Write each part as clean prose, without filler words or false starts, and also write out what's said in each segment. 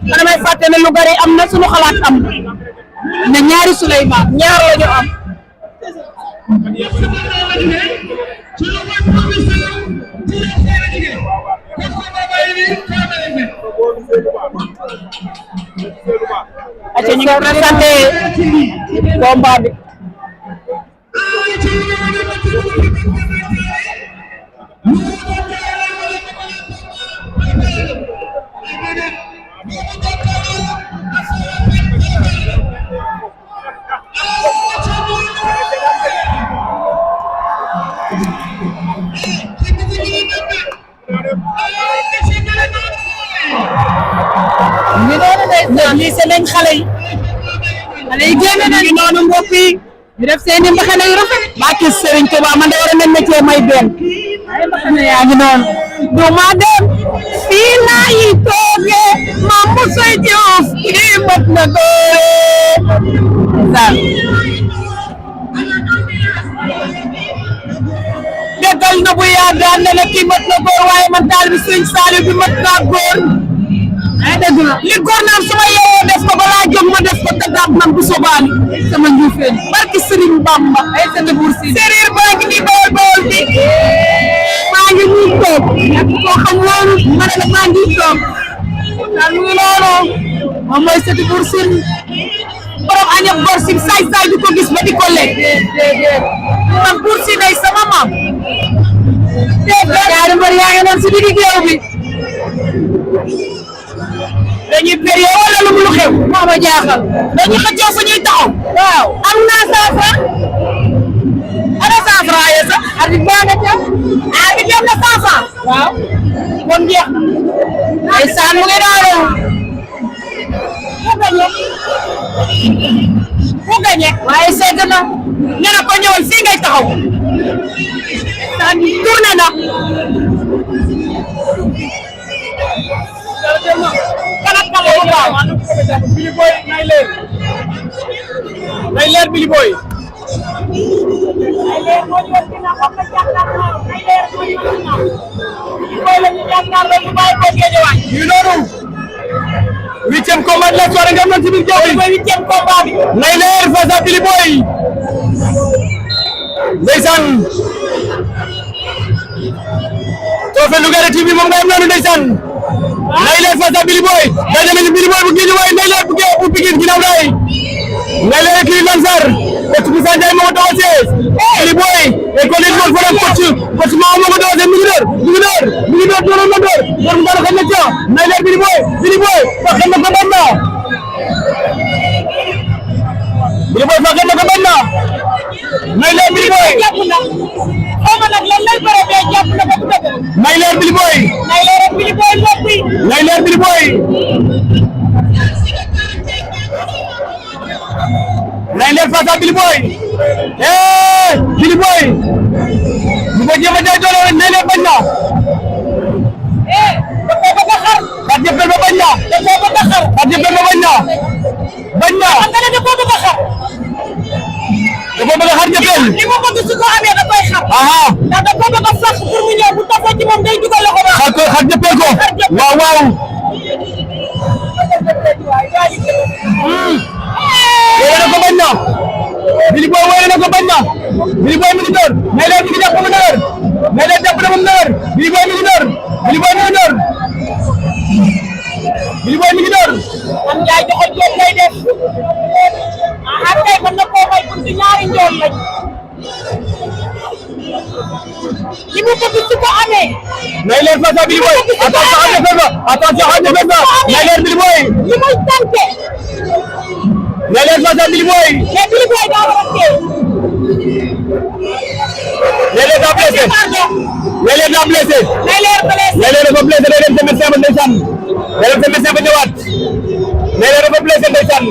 damay fàtte ne lu bari am na suñu xalaat am ne ñaari Souleymane ñaar la ñu am. ñu ngi présenté combat bi. ñu doon lii seen nañ xale yi génn nañu noonu mbokk yi ñu def seen i mbaxane yu rafet barke Serigne Touba man de war nañ ma cee may benn ay mbaxane yaa ngi noonu du ma dem fii laa yi toogee ma Moussa Diouf kii mat na doole déggal na bu yàggaan ne kii mat na góor waaye man taal bi Serigne Saliou bi mat naa góor ay dëgg la li góor naan sama yeewoo def ko balaa jóg ma def ko tëggaat man bu sobaani sama njuufeen barki Serigne Bamba ay sëñ Bour Sine séeréer baa ngi nii bawol bawol bi maa ngi nii toog koo xam loolu ma ne la maa ngi toog daal mu ngi loolu moom mooy sëñ Bour Sine borom añab Bour Sine saay saay di ko gis ba di ko lekk man Bour Sine ay sama maam ñaari mbër yaa ngi noonu si digg géew bi dañuy période wala lu xew moo ma jaaxal dañuy xëccoo fu ñuy taxaw waaw am naa saafara ana saafara ya sax arbitre baa nga ca arbitre am na saafara waaw kon jeex na ay saan mu ngi noonu ku gañe waaye segg na nee na ko ñëwal fii ngay taxaw saan tourné na Billy Boy nay leer Billy Boy nay leer moo ñu dina ko jàkkaarloo nay leer moo ñu dina Boy la ñu jàkkaarloo ñu bàyyi ko Guédiawaye ñu noonu 8e combat de la soirée nga am ci biir jaww ji 8e combat bi nay leer face à Billy Boy ndeysaan Tawfekh Lougaré TV moom nga am noonu ndeysaan nay leer face à Billy Boy day demee Billy Boy bu Guédiawaye nay leer bu Pikine ginnaaw day nay leer kii Lansar coach Moussa Ndiaye moo ko dawasee Billy Boy école yi doon faram coach maa moo ko dawasee mi ngi door doon na door mu daal xam na ca nay leer Billy Boy fa xam na ko bañ na Billy Boy fa xam na ko bañ na nay leer Billy Boy xaw ma nag lan lay bare bee jàpp na ko bu dëgg nay leer Billy Boy nay leer Billy Boy loppi nay leer Billy Boy nay leer face à Billy Boy Billy Boy bu ko jéem a jaay doole rek nay leer bañ na da ko bëgg a xar xar jëppel ba bañ na da ko bëgg a xar xar jëppel ba bañ na xam nga ne da ko bëgg a xar da ko bëgg a xar jëppel li ma bëgg su ko amee da koy xar ndax da ko bëgg a sax pour mu ñëw bu tafoo ci moom day dugal loxo ba xar jëppel ko waaw waaw wéere na ko bañ na Billy Boy wéere na ko bañ na Billy Boy mi ngi door nay leer mi ngi jàpp mu door nay leer jàpp na mu door Billy Boy mi ngi door Billy Boy mi ngi door Billy Boy mi ngi door am jaay joxol jox lay def ak kay mën na koo may pour ci ñaari njool lañ li mu bëgg su ko amee nay leer face à Billy Boy attention nay leer Billy Boy li muy tànke nay leer face à Billy Boy mais Billy Boy daa war a téye nay leer daa blessé nay leer daa blessé nay leer dafa blessé day dem sa médecin ba ndeysaan day dem sa médecin ba ñëwaat nay leer dafa blessé ndeysaan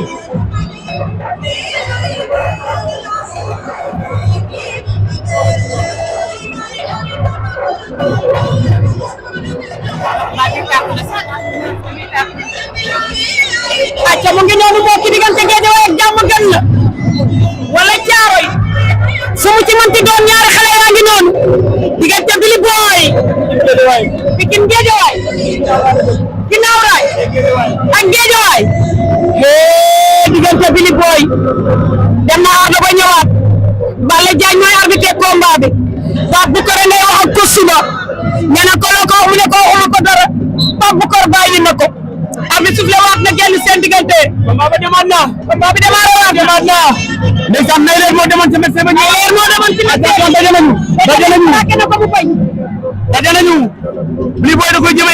acca mu ngi noonu moo ki diggante Guédiawaye ak Diamaguène la wala Thiaroye su mu ci mënti doon ñaari xale yaa ngi noonu diggante Billy Boy Pikine Guédiawaye ginnaaw raay ak Géejawaay diggante Billy Boy dem na Ardo ba ñëwaat Balla Diagne mooy arbitre combat bi Pape Boucar lay wax ak ko suba nee na ko la ko mu ne ko waxuma ko dara Pape Boucar bàyyi na ko arbitre soufflé waat na génn seen diggante combat bi demaat na ndeysaan nay leer moo demoon ci médecin ba ñëw leer moo demoon ci médecin daje nañu Billy Boy da koy jëm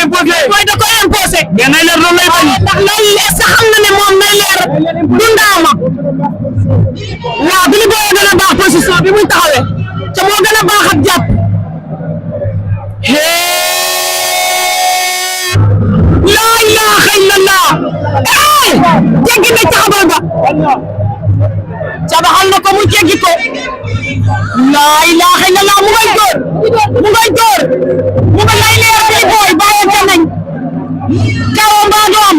imposé mais nay leer loolu lay bañ ndax nay leer sax xam na ne moom nay leer du ndaama waaw Billy Boy gën a baax position bi muy taxawee te moo gën a baax ak jàpp laa ilaaha illallah jéggi na caxabal ba cabaxal na ko mu jéggi ko laa ilaaha illallah mu ngay door mu ngay lay leer Billy Boy bàyyante nañ kawo mbaa doom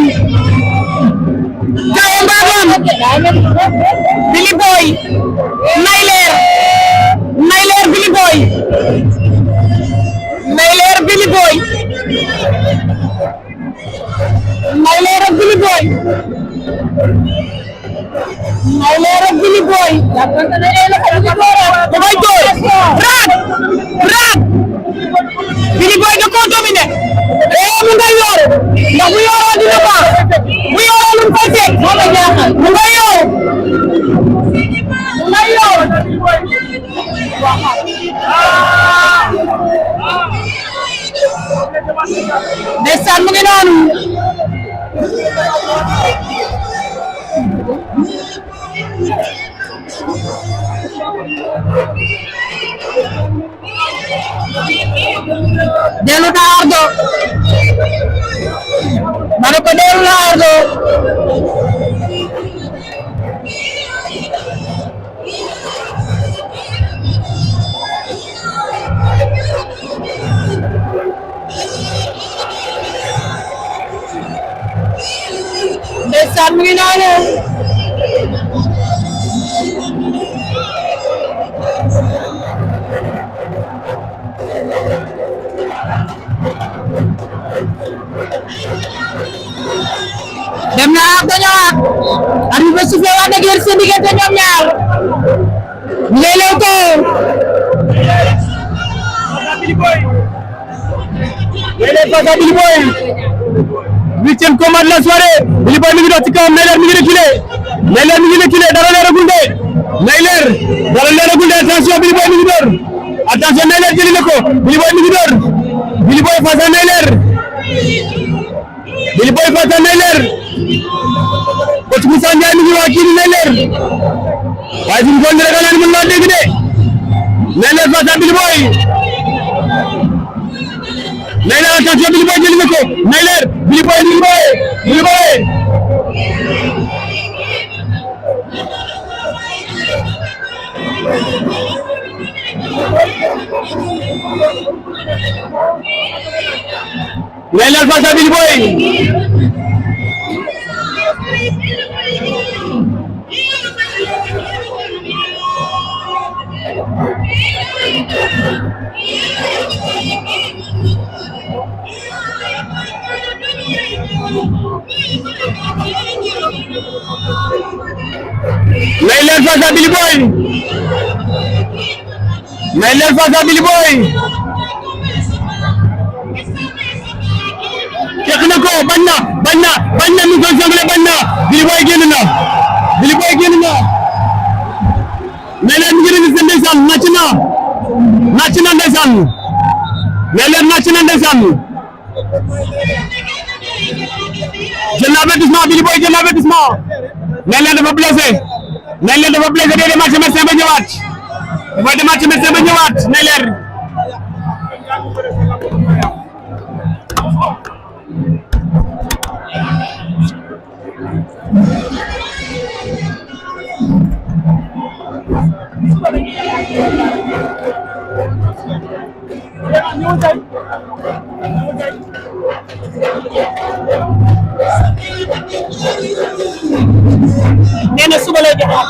Billy Boy nay leer Billy Boy nay leer Billy Boy nay leer ak Billy Boy nay leer ak Billy Boy da koy door raat Billy Boy da koo dominé mu ngay yor ndax bu yoroo dina baax bu yoroo lu mu koy teg mu ngay yor ndeysaan mu ngi noonu dellu na Ardo ma ne ko dellu na Ardo ndeysaan mu ngi noonu dem na Ardo ñëwaat arbitre bi soufflé waat na génn seen diggante ñoom ñaar ñu ngi lew ko Billy Boy huitième combat de la soirée Billy Boy mi ngi dox ci kawam Nayler mi ngi reculé dara leeragul de attention Billy Boy mi ngi door attention Nayler jëli na ko Billy Boy mi ngi door Billy Boy face à Nayler Coach Moussa Ndiaye mi ngi wax kii di Nayler waaye fi mu toll nii rek naa ni mën naa dégg de Nayler face à Billy Boy Nayler attention Billy Boy jëli na ko Nayler Billy Boy Nayler face à Billy Boy Nayler face à Billy Boy fekk na ko bañ na mi ngi koy jongle bañ na Billy Boy génn na Nayler mi ngi résisté ndeysaan nàcc na ndeysaan Nayler nàcc na ndeysaan jël na avertissement Billy Boy jël na avertissement Nayler dafa blessé day demaat ci médecin ba ñëwaat Nayler nee na suba lay joxaat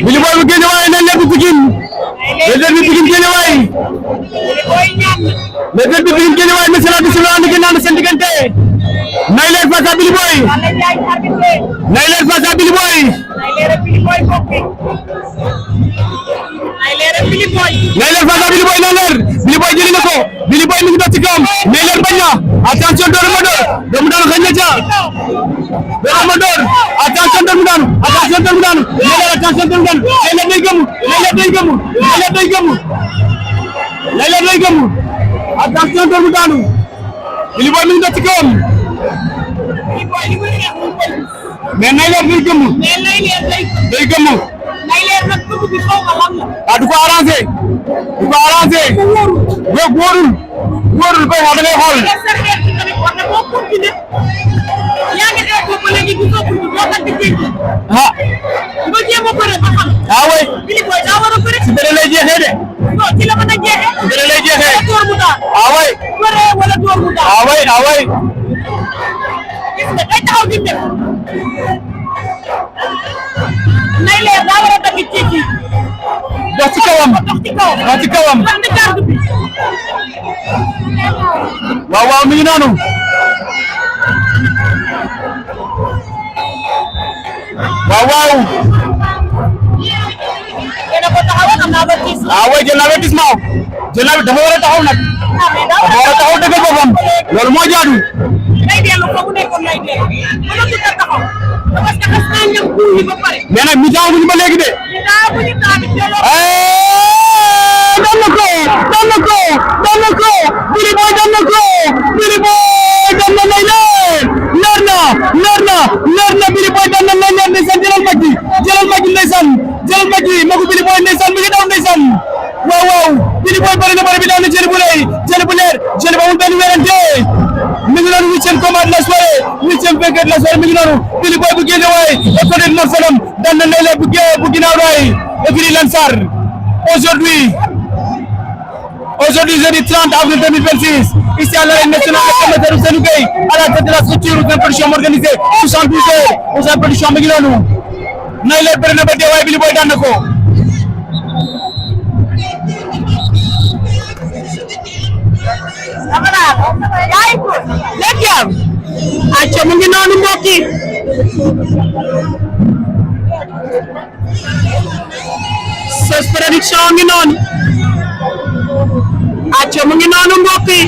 Billy Boy bu Guédiawaye nañ leen bu Pikine le derby Pikine Guédiawaye le derby Pikine Guédiawaye mais c'est la décision andi gi naan seen diggante nay leen face à Billy Boy nay leen face à Billy Boy nay leen face à Billy Boy na leer Billy Boy jëli na ko Billy Boy mi ngi dox ci kawam nay leen bañ na attention doomu daan xëy na ca doomu daan attention doomu daan attention doomu daan nay day gëmu attention doomu daanu Billy Boy mi ngi dox ci kawam mais nay leer day gëmu du ko arrangé wóorul koy wax da ngay xool oui si bëre lay jeexee de oui nay leer daa war a dagg ci dox ci kawam waaw mi ngi noonu waaw dina ko taxawal am na avertissement oui jël na avertissement dafa war a taxaw nag dëggal boppam loolu moo jaadu day dellu foofu nekkoon lay dellu mëna tudd taxaw parce que xas naa ñam kuur yi ba pare mais nag mi taxaw bu ñu ba léegi de daan na ko Billy Boy daan na ko Billy Boy daan na nay leer Billy Boy daan na nay leer ndeysaan jëlal Maggi ndeysaan magu Billy Boy ndeysaan mi ngi daw ndeysaan waaw Billy Boy bari na bari bi daan na jëli bu leer jëli bu amul benn werante mi ngi noonu huitième combat de la soirée huitième vainqueur de la soirée mi ngi noonu Billy Boy bu Guédiawaye école de Norsalom daan na nay leer bu ginnaaw raay écurie Lansar aujourd'hui jeudi 30 avril 2026 ici à l'arène nationale de Kamathérou Ousseynou Gueye à la tête de la structure Ouzin Production organisée 72 heures Ouzin Production mi ngi noonu nay leer bëri na ba dee waaye Billy Boy daan na ko léegi am acca mu ngi noonu mbokk yi production ngi noonu acca mu ngi noonu mbokk yi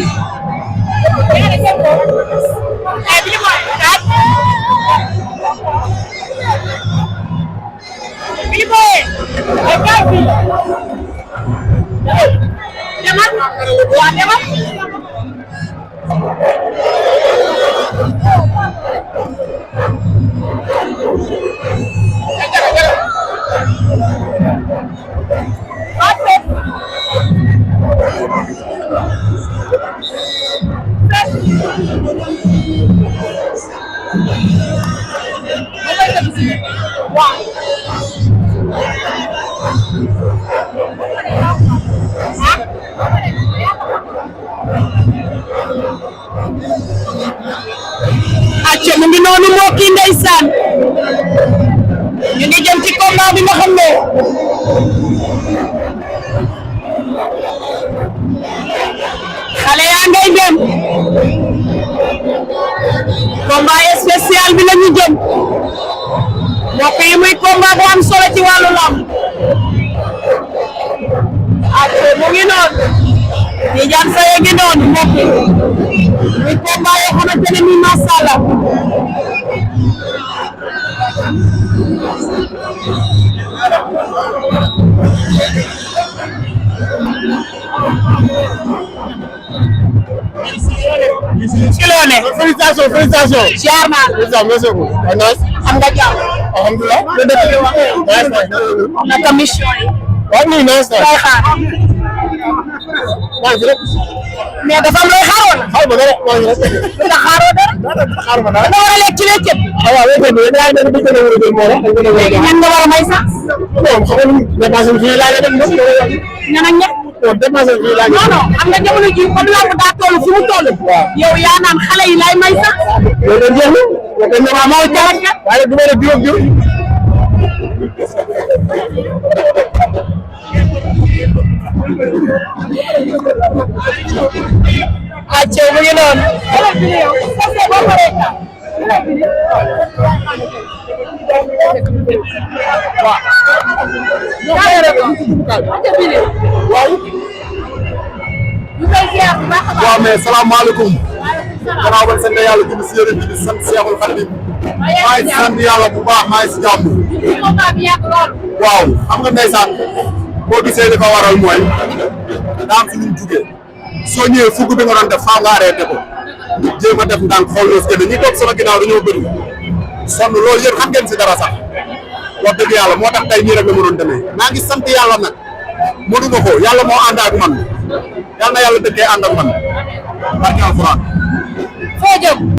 acca mu ngi noonu mbokk yi ndeysaan ñu ngi jëm ci combat bi nga xam ne xale yaa ngay dem combat spécial bi la ñu jëm mbokk yi muy combat bu am solo ci wàllu lamb acca mu ngi noonu Tidiane Faye ngi noonu mbokk yi muy combat yoo xamante ne nii macha allah ci loo ne. félicitations. ziar naa la. merci beaucoup. am nga jàmm. alhamdulilah. naka mission yi. waaw nii nice na. lay xaar. maa ngi fi rek. mais dafa am looy xaaroon. xaar ma dara maa ngi rek. nga xaaroo dara. xaar ma dara. da nga war a lekk ci wéccet. ah waaw wéccet bi yaa ngi nekk di ko moo tax. léegi ñan nga war a may sax. bon xam nga dépense bi fii laa leen def ñan ak ñan. bon dépense bi fii laa non non xam nga jamono ji comme lamb daa toll fi mu toll. yow yaa naan xale yi lay may sax. loolu dañ jeex na. dañ ne maa moo jarat kat. waaye du ma def diw ak diw. acca mu ngi noonu. waaw mais salaamaaleykum. gannaaw ba sant yàlla jëm si yéen di sant Seexul Xadiim. maa ngi sant yàlla bu baax maa ngi si jàmm. waaw xam nga ndeysaan boo gisee li ko waral mooy daa am fi ñu jugee soo ñëwee fukk bi nga doon def faaw nga arrêté ko jéem a def ndànk xool loo si ñi toog sama ginnaaw dañoo bëri sonn loolu yëpp xam ngeen si dara sax wax dëgg yàlla moo tax tey nii rek la ma doon demee maa ngi sant yàlla nag mënuma ko yàlla moo ànd ak man yàlla na yàlla dëkkee ànd ak man barke alxuraan foo jëm.